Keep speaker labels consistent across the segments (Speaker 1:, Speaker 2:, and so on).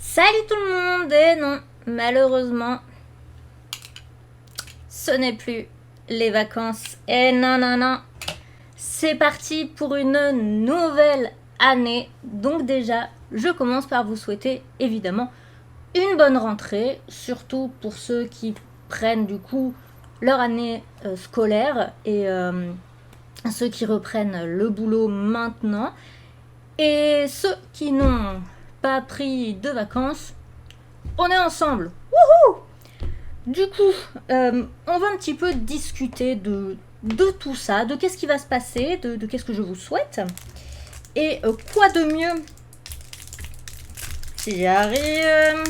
Speaker 1: Salut tout le monde. Et non, malheureusement, ce n'est plus les vacances. Et non, non, non. C'est parti pour une nouvelle année. Donc déjà, je commence par vous souhaiter évidemment une bonne rentrée. Surtout pour ceux qui prennent du coup leur année scolaire et ceux qui reprennent le boulot maintenant. Et ceux qui n'ont pas pris de vacances, on est ensemble. Wouhou! Du coup, on va un petit peu discuter de tout ça, de qu'est-ce qui va se passer, de qu'est-ce que je vous souhaite. Et quoi de mieux, si j'y arrive,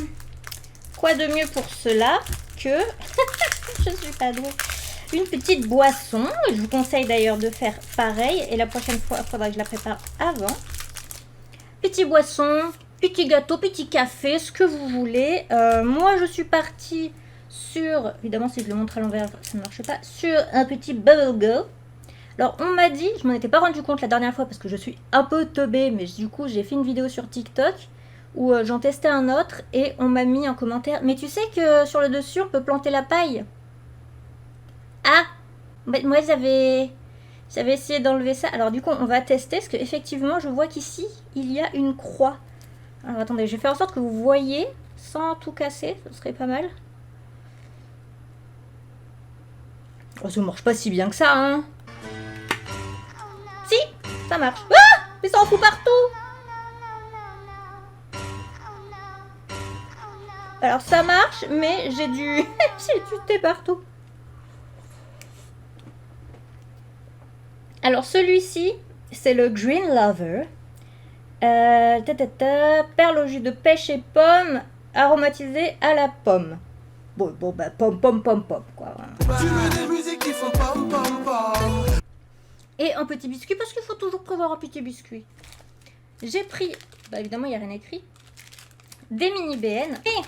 Speaker 1: quoi de mieux pour cela que, je suis pas douée, une petite boisson. Je vous conseille d'ailleurs de faire pareil. Et la prochaine fois, il faudra que je la prépare avant. Petit boisson, petit gâteau, petit café, ce que vous voulez. Moi, je suis partie sur, évidemment, si je le montre à l'envers, ça ne marche pas, sur un petit Bubble Go. Alors, on m'a dit, je m'en étais pas rendu compte la dernière fois parce que je suis un peu teubée, mais du coup, j'ai fait une vidéo sur TikTok où j'en testais un autre et on m'a mis en commentaire, mais tu sais que sur le dessus, on peut planter la paille. Ah, moi, j'avais essayé d'enlever ça. Alors du coup, on va tester parce qu'effectivement, je vois qu'ici, il y a une croix. Alors attendez, je vais faire en sorte que vous voyez sans tout casser. Ce serait pas mal. Oh, ça marche pas si bien que ça, hein. Si, ça marche. Ah, mais ça en fout partout. Alors ça marche, mais j'ai du j'ai du thé partout. Alors celui-ci, c'est le Green Lover. Perle au jus de pêche et pomme, aromatisé à la pomme. Bon, bah, pomme, quoi. Tu veux des musiques qui font pom, pom, pom. Et un petit biscuit, parce qu'il faut toujours prévoir un petit biscuit. J'ai pris, bah évidemment, il n'y a rien écrit, des mini BN. Et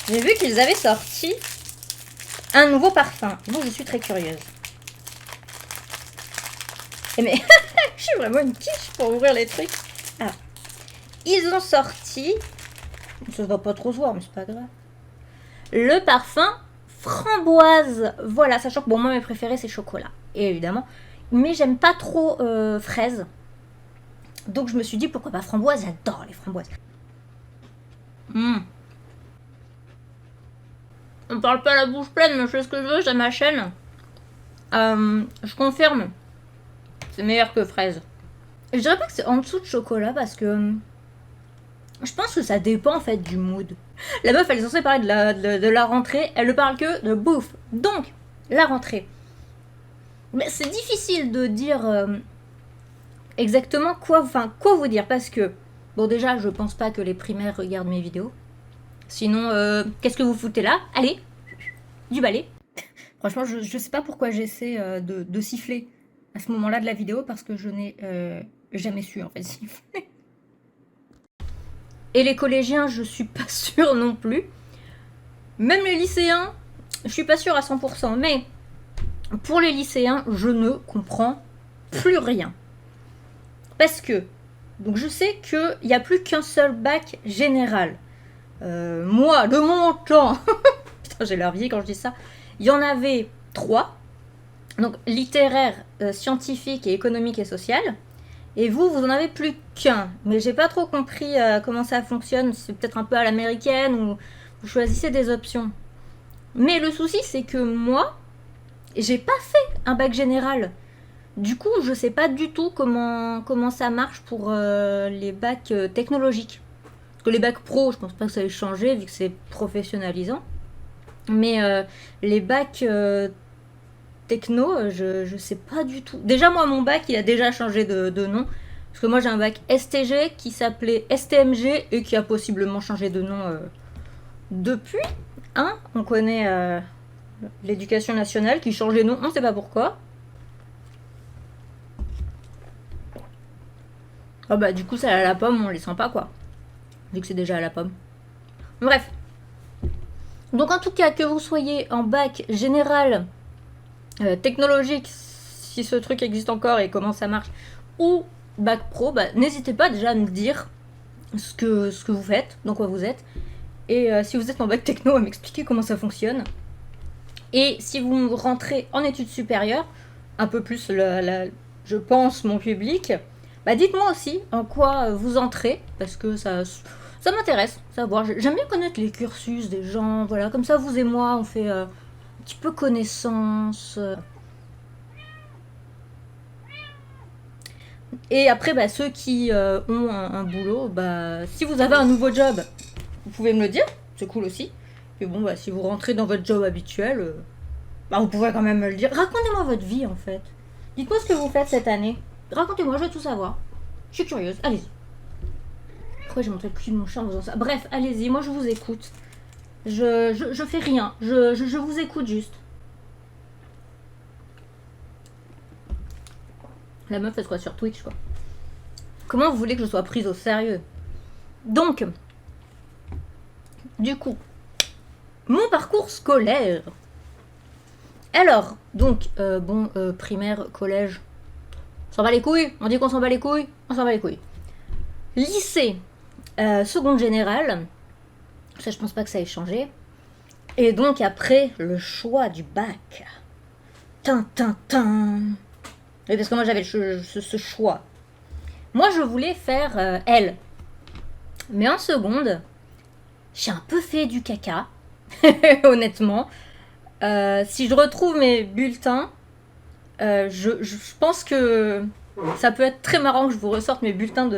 Speaker 1: j'ai vu qu'ils avaient sorti un nouveau parfum. Donc, je suis très curieuse. Et mais, je suis vraiment une quiche pour ouvrir les trucs. Ah. Ils ont sorti, ça se va pas trop se voir, mais c'est pas grave, le parfum framboise. Voilà, sachant que bon, moi mes préférés c'est chocolat, et évidemment, mais j'aime pas trop fraise. Donc je me suis dit pourquoi pas framboise, j'adore les framboises. On parle pas la bouche pleine, mais je fais ce que je veux, j'ai ma chaîne. Je confirme, c'est meilleur que fraise. Je dirais pas que c'est en dessous de chocolat parce que je pense que ça dépend en fait du mood. La meuf elle est censée parler de la rentrée, elle ne parle que de bouffe. Donc, la rentrée. Mais c'est difficile de dire exactement quoi vous dire parce que, bon déjà je pense pas que les primaires regardent mes vidéos. Sinon, qu'est-ce que vous foutez là? Allez, du balai. Franchement, je sais pas pourquoi j'essaie de siffler à ce moment-là de la vidéo parce que je n'ai jamais su en fait siffler. Et les collégiens, je suis pas sûre non plus. Même les lycéens, je suis pas sûre à 100%. Mais pour les lycéens, je ne comprends plus rien. Parce que, donc je sais qu'il n'y a plus qu'un seul bac général. Moi, de mon temps, putain, j'ai l'air vieille quand je dis ça, il y en avait 3. Donc littéraire, scientifique et économique et social. Et vous en avez plus qu'un. Mais j'ai pas trop compris comment ça fonctionne. C'est peut-être un peu à l'américaine ou vous choisissez des options. Mais le souci, c'est que moi, j'ai pas fait un bac général. Du coup, je sais pas du tout comment ça marche pour les bacs technologiques. Parce que les bacs pro, je pense pas que ça ait changé vu que c'est professionnalisant. Mais les bacs techno, je sais pas du tout. Déjà, moi, mon bac, il a déjà changé de nom. Parce que moi, j'ai un bac STG qui s'appelait STMG et qui a possiblement changé de nom depuis. Hein, on connaît l'éducation nationale qui change de nom, on sait pas pourquoi. Ah bah, du coup, ça à la pomme, on les sent pas, quoi. Vu que c'est déjà à la pomme. Bref. Donc, en tout cas, que vous soyez en bac général, technologique, si ce truc existe encore et comment ça marche, ou bac pro, bah, n'hésitez pas déjà à me dire ce que vous faites, dans quoi vous êtes. Et si vous êtes en bac techno, à m'expliquer comment ça fonctionne. Et si vous rentrez en études supérieures, un peu plus, je pense, mon public, bah dites-moi aussi en quoi vous entrez, parce que ça m'intéresse, savoir. J'aime bien connaître les cursus des gens, voilà, comme ça vous et moi, on fait un petit peu connaissance. Et après, bah, ceux qui ont un boulot, bah, si vous avez un nouveau job, vous pouvez me le dire, c'est cool aussi. Et bon, bah, si vous rentrez dans votre job habituel, bah, vous pouvez quand même me le dire. Racontez-moi votre vie, en fait. Dites-moi ce que vous faites cette année. Racontez-moi, je veux tout savoir. Je suis curieuse, allez-y. Pourquoi j'ai montré le cul de mon chat en faisant ça? Bref, allez-y, moi je vous écoute. Je fais rien, je vous écoute juste. La meuf, elle se croit sur Twitch, quoi. Comment vous voulez que je sois prise au sérieux? Donc, du coup, mon parcours scolaire. Alors, donc, primaire, collège, on s'en bat les couilles. On dit qu'on s'en bat les couilles, on s'en bat les couilles. Lycée, seconde générale, ça je pense pas que ça ait changé. Et donc après, le choix du bac. Et parce que moi j'avais ce choix. Moi je voulais faire L. Mais en seconde, j'ai un peu fait du caca, honnêtement. Si je retrouve mes bulletins, je pense que ça peut être très marrant que je vous ressorte mes bulletins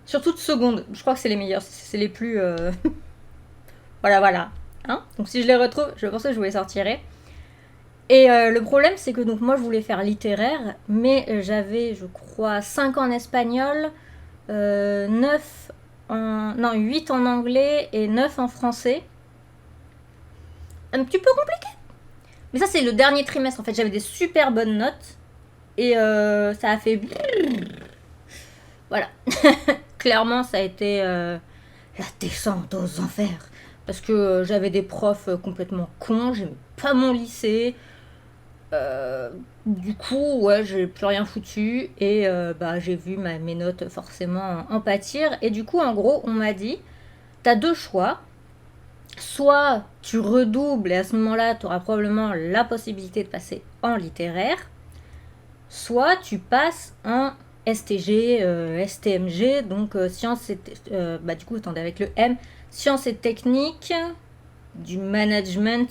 Speaker 1: surtout de seconde. Je crois que c'est les meilleurs, c'est les plus... Voilà. Hein, donc si je les retrouve, je pense que je vous les sortirai. Et le problème, c'est que donc moi, je voulais faire littéraire, mais j'avais, je crois, 5 en espagnol, 8 en anglais et 9 en français. Un petit peu compliqué. Mais ça, c'est le dernier trimestre. En fait, j'avais des super bonnes notes. Et ça a fait... Voilà. Clairement, ça a été la descente aux enfers. Parce que j'avais des profs complètement cons. J'aimais pas mon lycée. Du coup, ouais, j'ai plus rien foutu. Et j'ai vu mes notes forcément en pâtir. Et du coup, en gros, on m'a dit, t'as deux choix. Soit tu redoubles et à ce moment-là, tu auras probablement la possibilité de passer en littéraire. Soit tu passes en STG, STMG, donc sciences et... du coup, attendez, avec le M, sciences et techniques, du management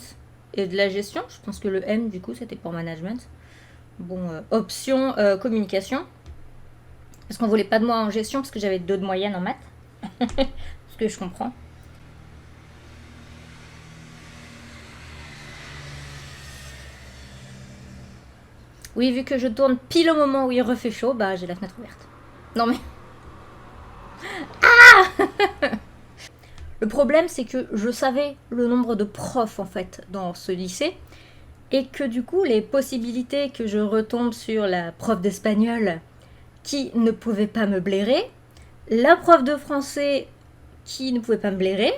Speaker 1: et de la gestion. Je pense que le M, du coup, c'était pour management. Bon, option communication. Parce qu'on voulait pas de moi en gestion, parce que j'avais 2 de moyenne en maths. Ce que je comprends. Oui, vu que je tourne pile au moment où il refait chaud, bah j'ai la fenêtre ouverte. Non mais... Ah Le problème, c'est que je savais le nombre de profs, en fait, dans ce lycée. Et que du coup, les possibilités que je retombe sur la prof d'espagnol qui ne pouvait pas me blairer, la prof de français qui ne pouvait pas me blairer,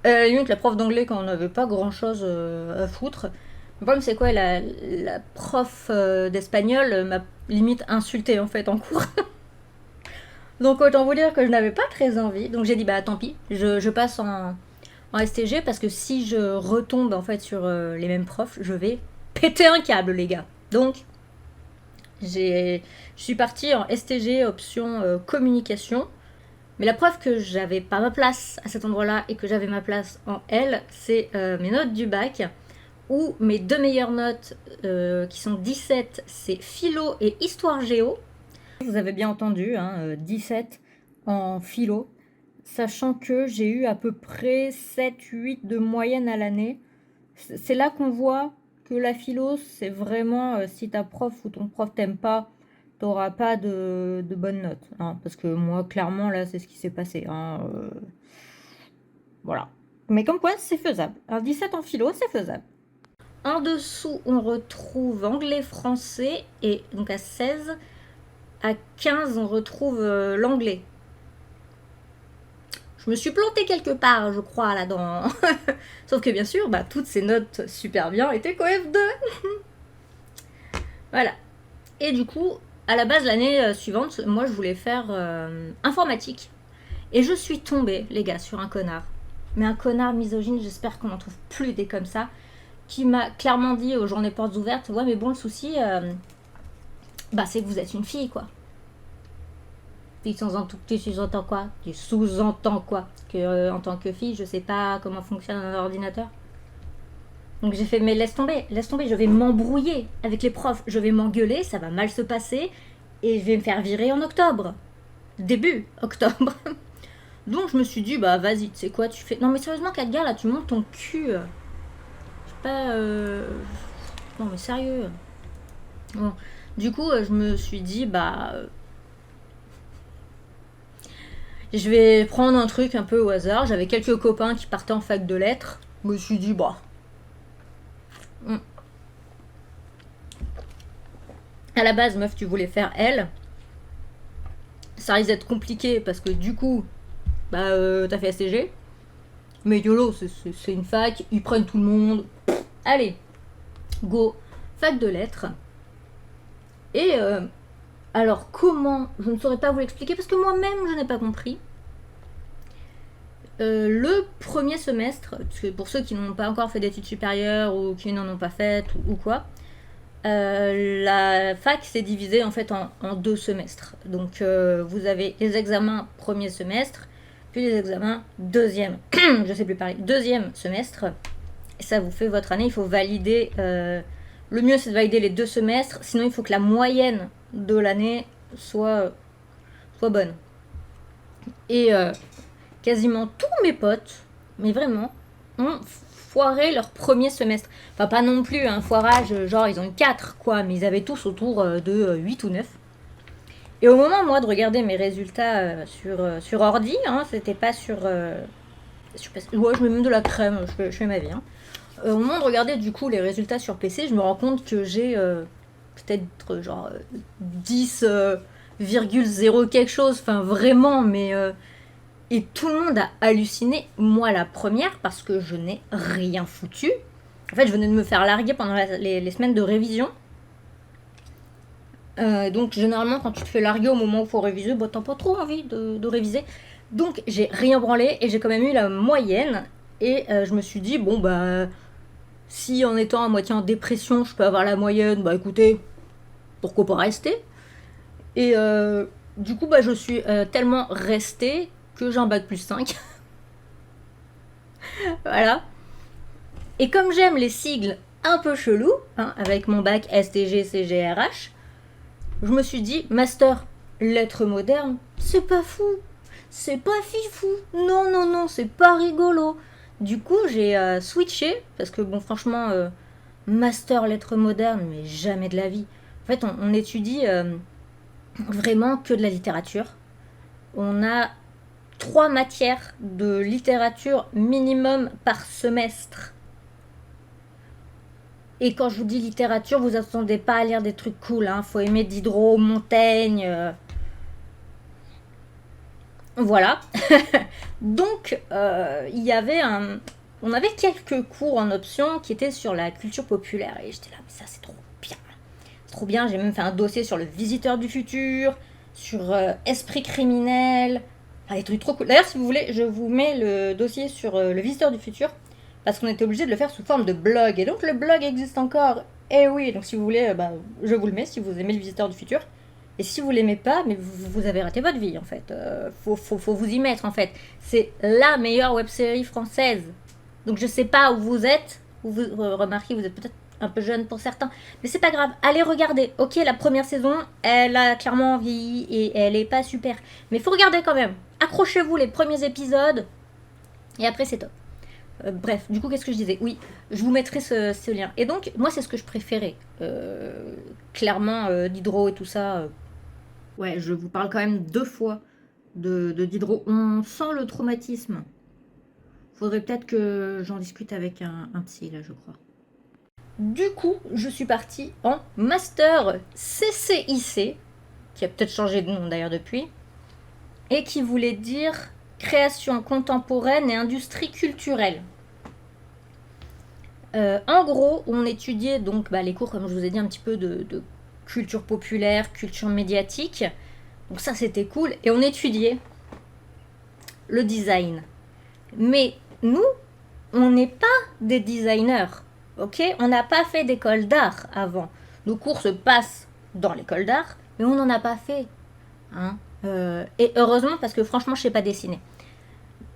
Speaker 1: limite la prof d'anglais quand on n'avait pas grand-chose à foutre. Le problème, c'est quoi, la prof d'espagnol m'a limite insultée, en fait, en cours. Donc autant vous dire que je n'avais pas très envie. Donc j'ai dit bah tant pis, je passe en STG parce que si je retombe en fait sur les mêmes profs, je vais péter un câble les gars. Donc je suis partie en STG option communication. Mais la preuve que j'avais pas ma place à cet endroit-là et que j'avais ma place en L, c'est mes notes du bac, où mes 2 meilleures notes qui sont 17, c'est philo et histoire géo. Vous avez bien entendu, 17 en philo, sachant que j'ai eu à peu près 7-8 de moyenne à l'année. C'est là qu'on voit que la philo, c'est vraiment, si ta prof ou ton prof t'aime pas, t'auras pas de bonnes notes. Hein, parce que moi, clairement, là, c'est ce qui s'est passé. Voilà. Mais comme quoi, c'est faisable. Alors 17 en philo, c'est faisable. En dessous, on retrouve anglais-français, et donc à 16... À 15, on retrouve l'anglais. Je me suis plantée quelque part, je crois, là-dedans. Sauf que bien sûr, toutes ces notes super bien étaient qu'au F2. Voilà. Et du coup, à la base, l'année suivante, moi, je voulais faire informatique. Et je suis tombée, les gars, sur un connard. Mais un connard misogyne, j'espère qu'on n'en trouve plus des comme ça, qui m'a clairement dit aux journées portes ouvertes, ouais mais bon le souci, c'est que vous êtes une fille quoi. Tu sous-entends quoi? Tu sous-entends quoi? Que en tant que fille, je sais pas comment fonctionne un ordinateur. Donc j'ai fait, mais laisse tomber, je vais m'embrouiller avec les profs, je vais m'engueuler, ça va mal se passer, et je vais me faire virer en octobre. Début octobre. Donc je me suis dit, bah vas-y, tu sais quoi, tu fais... Non mais sérieusement, Khadgar, là, tu montes ton cul. Je sais pas... Non mais sérieux. Bon. Du coup, je me suis dit, je vais prendre un truc un peu au hasard. J'avais quelques copains qui partaient en fac de lettres. Je me suis dit, à la base, meuf, tu voulais faire L. Ça risque d'être compliqué parce que du coup, t'as fait STG. Mais YOLO, c'est une fac, ils prennent tout le monde. Allez, go, fac de lettres. Et alors comment, je ne saurais pas vous l'expliquer parce que moi-même je n'ai pas compris. Le premier semestre, parce que pour ceux qui n'ont pas encore fait d'études supérieures ou qui n'en ont pas faites ou quoi, la fac s'est divisée en fait en 2 semestres. Donc vous avez les examens premier semestre, puis les examens deuxième, je sais plus parler, deuxième semestre. Et ça vous fait votre année, il faut valider, le mieux c'est de valider les 2 semestres, sinon il faut que la moyenne de l'année soit bonne. Et quasiment tous mes potes, mais vraiment, ont foiré leur premier semestre. Enfin, pas non plus un foirage, genre ils ont eu 4, quoi, mais ils avaient tous autour de 8 ou 9. Et au moment, moi, de regarder mes résultats sur ordi, c'était pas sur... ouais, je mets même de la crème, je fais ma vie. Au moment de regarder, du coup, les résultats sur PC, je me rends compte que j'ai peut-être genre 10,0 quelque chose, enfin vraiment, mais... Et tout le monde a halluciné, moi la première, parce que je n'ai rien foutu. En fait, je venais de me faire larguer pendant les semaines de révision. Donc, généralement, quand tu te fais larguer au moment où il faut réviser, t'as pas trop envie de réviser. Donc, j'ai rien branlé et j'ai quand même eu la moyenne. Et je me suis dit, si en étant à moitié en dépression, je peux avoir la moyenne, écoutez, pourquoi pas rester? Et du coup, je suis tellement restée que j'ai un bac plus 5. Voilà. Et comme j'aime les sigles un peu chelous, avec mon bac STG, CGRH, je me suis dit, master lettres modernes, c'est pas fou. C'est pas fifou. Non, non, non, c'est pas rigolo. Du coup, j'ai switché, parce que franchement, master lettres modernes, mais jamais de la vie. En fait, on étudie vraiment que de la littérature. On a 3 matières de littérature minimum par semestre. Et quand je vous dis littérature, vous attendez pas à lire des trucs cool. Faut aimer Diderot, Montaigne. Voilà. Donc, il y avait on avait quelques cours en option qui étaient sur la culture populaire. Et j'étais là, mais ça c'est trop bien. C'est trop bien. J'ai même fait un dossier sur le Visiteur du futur, sur Esprit criminel. Des trucs trop cool. D'ailleurs, si vous voulez, je vous mets le dossier sur le Visiteur du futur, parce qu'on était obligé de le faire sous forme de blog. Et donc, le blog existe encore. Et oui, donc si vous voulez, je vous le mets si vous aimez le Visiteur du futur. Et si vous l'aimez pas, mais vous avez raté votre vie, en fait. Faut vous y mettre, en fait. C'est la meilleure web-série française. Donc, je sais pas où vous êtes. Vous remarquez, vous êtes peut-être un peu jeune pour certains. Mais c'est pas grave. Allez regarder. Ok, la première saison, elle a clairement vieilli et elle est pas super. Mais faut regarder quand même. Accrochez-vous les premiers épisodes. Et après, c'est top. Bref, du coup, qu'est-ce que je disais? Oui, je vous mettrai ce lien. Et donc, moi, c'est ce que je préférais. Clairement, Diderot et tout ça. Ouais, je vous parle quand même 2 fois de Diderot. On sent le traumatisme. Faudrait peut-être que j'en discute avec un psy, là, je crois. Du coup, je suis partie en master CCIC, qui a peut-être changé de nom d'ailleurs depuis, et qui voulait dire création contemporaine et industrie culturelle. En gros, on étudiait donc les cours, comme je vous ai dit, un petit peu de culture populaire, culture médiatique. Donc ça, c'était cool. Et on étudiait le design. Mais nous, on n'est pas des designers, ok? On n'a pas fait d'école d'art avant. Nos cours se passent dans l'école d'art, mais on n'en a pas fait. Hein? Et heureusement, parce que franchement, je sais pas dessiner.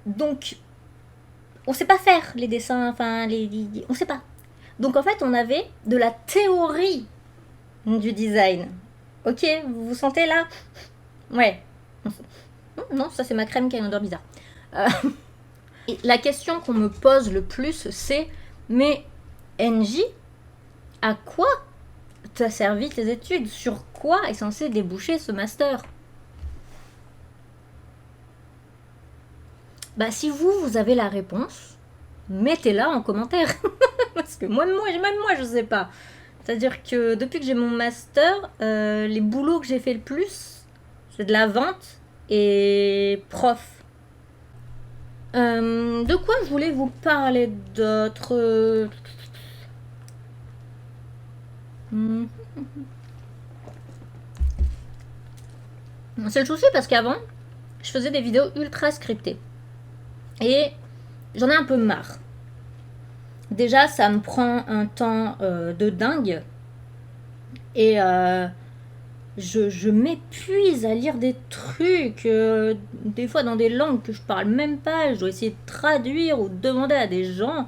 Speaker 1: Donc, on sait pas faire les dessins, enfin, on sait pas. Donc en fait, on avait de la théorie du design. Ok, vous vous sentez là? Ouais. Non, ça c'est ma crème qui a une odeur bizarre. Et la question qu'on me pose le plus, c'est mais NJ, à quoi t'as servi tes études? Sur quoi est censé déboucher ce master? Bah si vous avez la réponse, mettez-la en commentaire. Parce que même moi, je sais pas. C'est-à-dire que depuis que j'ai mon master, les boulots que j'ai fait le plus, c'est de la vente et prof. De quoi je voulais vous parler d'autre? C'est le souci parce qu'avant, je faisais des vidéos ultra scriptées. Et j'en ai un peu marre. Déjà, ça me prend un temps de dingue. Et je m'épuise à lire des trucs, des fois dans des langues que je parle même pas. Je dois essayer de traduire ou de demander à des gens.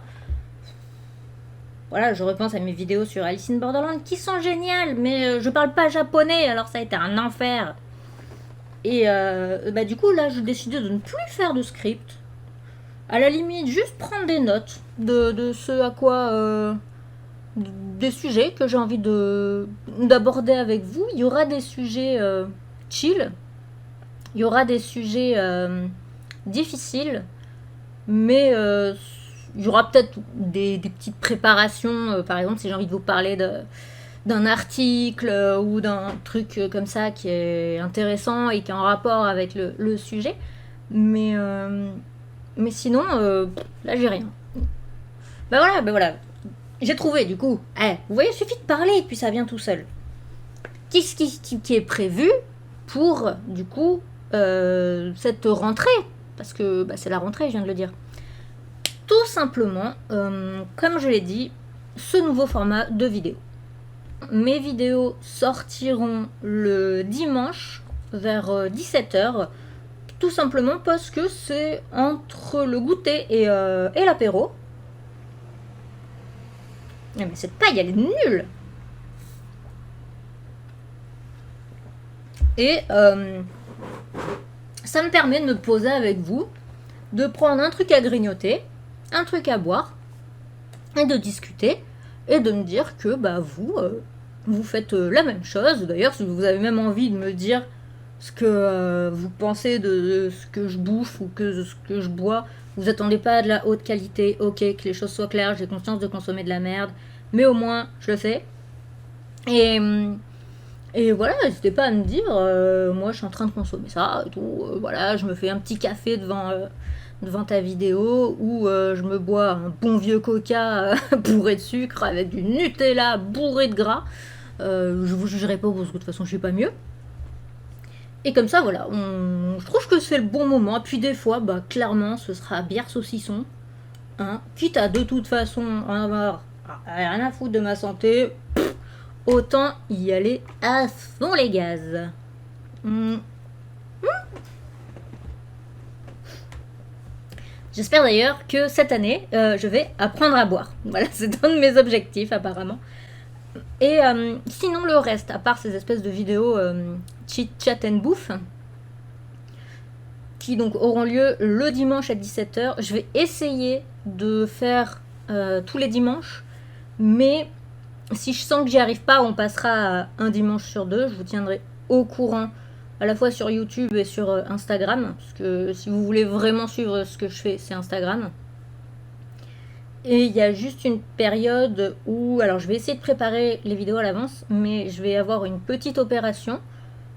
Speaker 1: Voilà, je repense à mes vidéos sur Alice in Borderland qui sont géniales, mais je parle pas japonais, alors ça a été un enfer. Et bah du coup, là, j'ai décidé de ne plus faire de script. À la limite, juste prendre des notes de ce à quoi... des sujets que j'ai envie d'aborder avec vous. Il y aura des sujets chill, il y aura des sujets difficiles, mais il y aura peut-être des petites préparations. Par exemple, si j'ai envie de vous parler d'un article ou d'un truc comme ça qui est intéressant et qui est en rapport avec le sujet. Mais sinon, là, j'ai rien. Ben voilà. J'ai trouvé, du coup. Vous voyez, il suffit de parler et puis ça vient tout seul. Qu'est-ce qui est prévu pour, du coup, cette rentrée? Parce que c'est la rentrée, je viens de le dire. Tout simplement, comme je l'ai dit, ce nouveau format de vidéo. Mes vidéos sortiront le dimanche vers 17h. Tout simplement parce que c'est entre le goûter et l'apéro. Mais cette paille, elle est nulle. Et ça me permet de me poser avec vous, de prendre un truc à grignoter, un truc à boire, et de discuter, et de me dire que vous faites la même chose. D'ailleurs, si vous avez même envie de me dire ce que vous pensez de ce que je bouffe ou de ce que je bois, vous attendez pas à de la haute qualité, ok, que les choses soient claires, j'ai conscience de consommer de la merde, mais au moins je le sais. Et voilà, n'hésitez pas à me dire, moi je suis en train de consommer ça et tout, voilà, je me fais un petit café devant ta vidéo, ou je me bois un bon vieux coca bourré de sucre avec du Nutella bourré de gras. Je vous jugerai pas parce que de toute façon je suis pas mieux. Et comme ça, voilà, je trouve que c'est le bon moment. Et puis des fois, clairement, ce sera bière saucisson. Hein, quitte à de toute façon en avoir rien à foutre de ma santé, autant y aller à fond les gaz. J'espère d'ailleurs que cette année, je vais apprendre à boire. Voilà, c'est un de mes objectifs apparemment. Et sinon le reste, à part ces espèces de vidéos chit chat and bouffe, qui donc auront lieu le dimanche à 17h, je vais essayer de faire tous les dimanches, mais si je sens que j'y arrive pas, on passera à un dimanche sur deux. Je vous tiendrai au courant à la fois sur YouTube et sur Instagram, parce que si vous voulez vraiment suivre ce que je fais, c'est Instagram. Et il y a juste une période où, alors je vais essayer de préparer les vidéos à l'avance, mais je vais avoir une petite opération,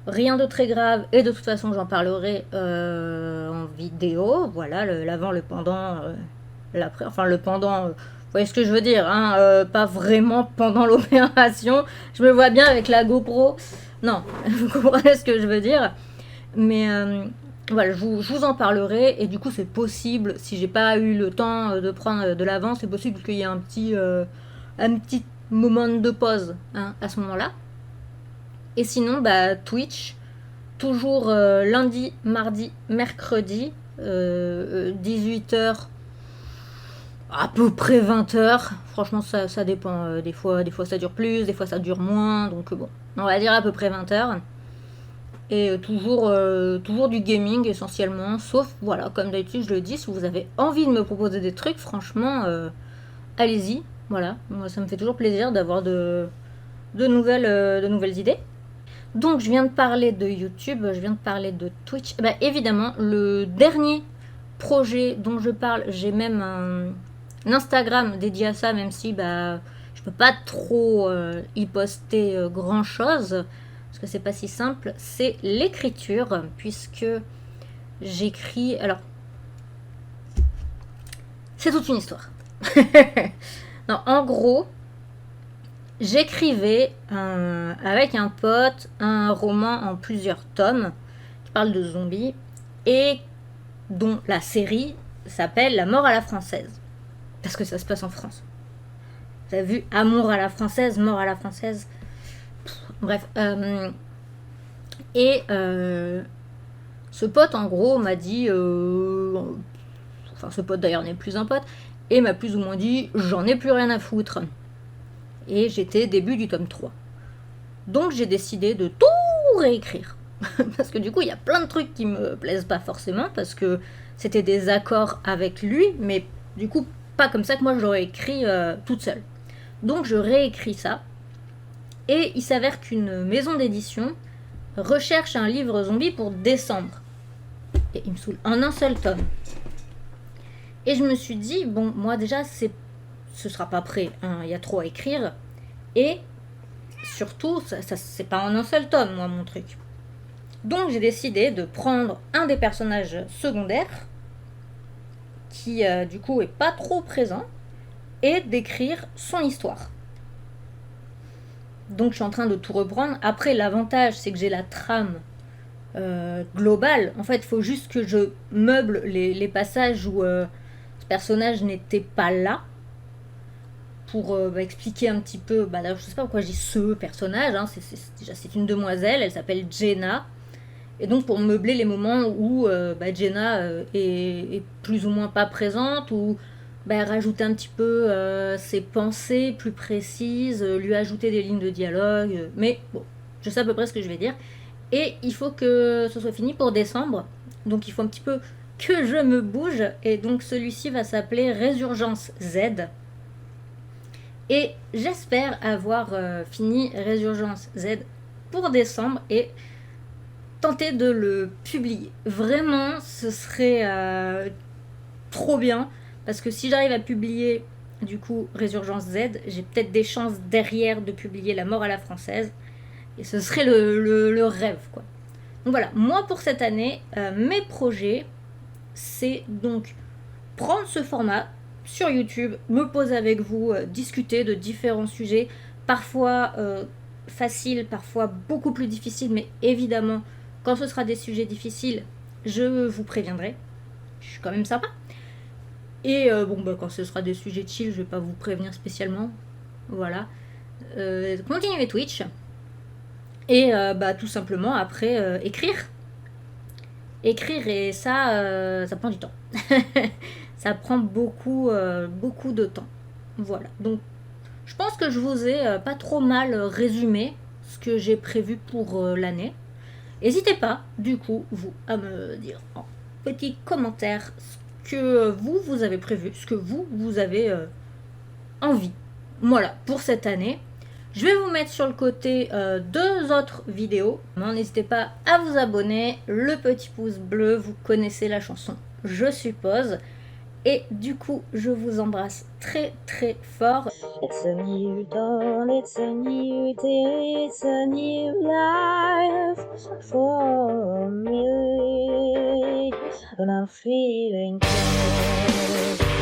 Speaker 1: rien de très grave, et de toute façon j'en parlerai en vidéo. Voilà, l'avant, le pendant, l'après, enfin le pendant, vous voyez ce que je veux dire, hein, pas vraiment pendant l'opération, je me vois bien avec la GoPro, non, vous comprenez ce que je veux dire, mais Voilà, je vous en parlerai, et du coup c'est possible, si j'ai pas eu le temps de prendre de l'avance, c'est possible qu'il y ait un petit moment de pause, hein, à ce moment-là. Et sinon, bah, Twitch, toujours lundi, mardi, mercredi, 18h, à peu près 20h. Franchement, ça dépend. Des fois ça dure plus, des fois ça dure moins. Donc bon, on va dire à peu près 20h. Et toujours du gaming essentiellement. Sauf, voilà, comme d'habitude, je le dis, si vous avez envie de me proposer des trucs, franchement, allez-y. Voilà, moi ça me fait toujours plaisir d'avoir de nouvelles idées. Donc je viens de parler de YouTube, je viens de parler de Twitch. Bah, évidemment, le dernier projet dont je parle, j'ai même un Instagram dédié à ça, même si bah, je peux pas trop y poster grand chose, parce que c'est pas si simple, c'est l'écriture, puisque j'écris. Alors, c'est toute une histoire. Non, en gros, j'écrivais avec un pote un roman en plusieurs tomes qui parle de zombies et dont la série s'appelle La mort à la française. Parce que ça se passe en France. Vous avez vu Amour à la française, mort à la française. Bref. Et ce pote, en gros, m'a dit. Enfin, ce pote d'ailleurs n'est plus un pote. Et m'a plus ou moins dit j'en ai plus rien à foutre. Et j'étais début du tome 3. Donc j'ai décidé de tout réécrire. Parce que du coup, il y a plein de trucs qui me plaisent pas forcément, parce que c'était des accords avec lui, mais du coup, pas comme ça que moi j'aurais écrit toute seule. Donc je réécris ça. Et il s'avère qu'une maison d'édition recherche un livre zombie pour décembre. Et il me saoule en un seul tome. Et je me suis dit, bon, moi déjà, ce sera pas prêt, hein, il y a trop à écrire. Et surtout, ça c'est pas en un seul tome, moi, mon truc. Donc j'ai décidé de prendre un des personnages secondaires, qui du coup est pas trop présent, et d'écrire son histoire. Donc je suis en train de tout reprendre. Après, l'avantage, c'est que j'ai la trame globale. En fait, il faut juste que je meuble les passages où ce personnage n'était pas là, pour expliquer un petit peu. Bah, je sais pas pourquoi je dis ce personnage, hein, c'est une demoiselle, elle s'appelle Jenna. Et donc pour meubler les moments où Jenna est plus ou moins pas présente, ou rajouter un petit peu ses pensées plus précises, lui ajouter des lignes de dialogue. Mais bon, je sais à peu près ce que je vais dire. Et il faut que ce soit fini pour décembre. Donc il faut un petit peu que je me bouge. Et donc celui-ci va s'appeler Résurgence Z. Et j'espère avoir fini Résurgence Z pour décembre et tenter de le publier. Vraiment, ce serait trop bien, parce que si j'arrive à publier du coup Résurgence Z, j'ai peut-être des chances derrière de publier La mort à la française, et ce serait le rêve, quoi. Donc voilà, moi pour cette année, mes projets, c'est donc prendre ce format sur YouTube, me poser avec vous, discuter de différents sujets, parfois faciles, parfois beaucoup plus difficiles, mais évidemment, quand ce sera des sujets difficiles, je vous préviendrai. Je suis quand même sympa. Et quand ce sera des sujets chill, je vais pas vous prévenir spécialement. Voilà. Continuer Twitch. Et tout simplement après écrire. Écrire, et ça prend du temps. Ça prend beaucoup de temps. Voilà. Donc je pense que je vous ai pas trop mal résumé ce que j'ai prévu pour l'année. N'hésitez pas, du coup, vous, à me dire en petit commentaire ce que vous avez prévu, ce que vous avez envie. Voilà, pour cette année. Je vais vous mettre sur le côté 2 autres vidéos. N'hésitez pas à vous abonner, le petit pouce bleu, vous connaissez la chanson, je suppose. Et du coup, je vous embrasse très très fort. It's a new dawn, it's a new day, it's a new life for me. And I'm feeling good.